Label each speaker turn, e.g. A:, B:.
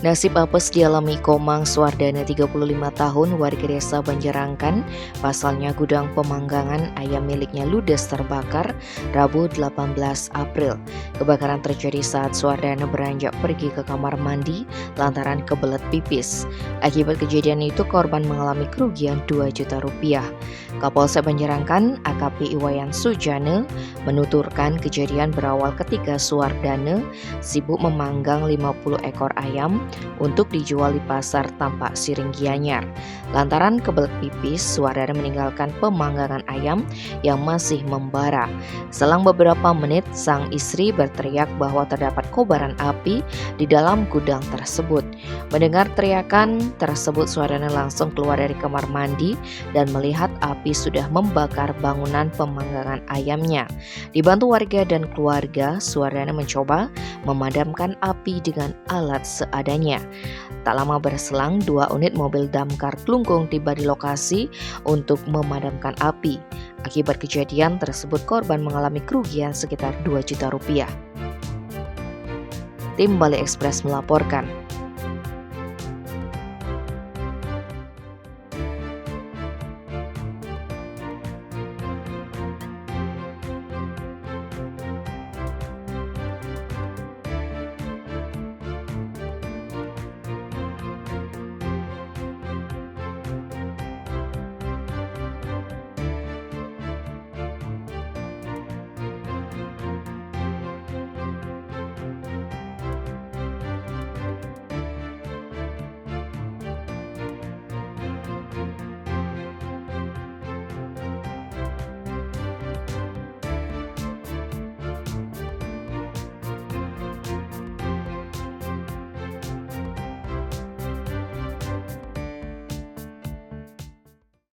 A: Nasib apes dialami Komang Suwardana 35 tahun warga desa Banjarangkan. Pasalnya gudang pemanggangan ayam miliknya ludes terbakar Rabu 18 April. Kebakaran terjadi saat Suwardana beranjak pergi ke kamar mandi lantaran kebelet pipis. Akibat kejadian itu korban mengalami kerugian 2 juta rupiah. Kapolsek Banjarangkan AKP Iwayan Sujana menuturkan kejadian berawal ketika Suwardana sibuk memanggang 50 ekor ayam untuk dijual di pasar Tampak Siring Gianyar. Lantaran kebelet pipis, Suwardana meninggalkan pemanggangan ayam yang masih membara. Selang beberapa menit, sang istri berteriak bahwa terdapat kobaran api di dalam gudang tersebut. Mendengar teriakan tersebut, Suwardana langsung keluar dari kamar mandi dan melihat api sudah membakar bangunan pemanggangan ayamnya. Dibantu warga dan keluarga, Suwardana mencoba memadamkan api dengan alat seadanya. Tak lama berselang, 2 unit mobil damkar Klungkung tiba di lokasi untuk memadamkan api. Akibat kejadian tersebut, korban mengalami kerugian sekitar 2 juta rupiah. Tim Bali Express melaporkan.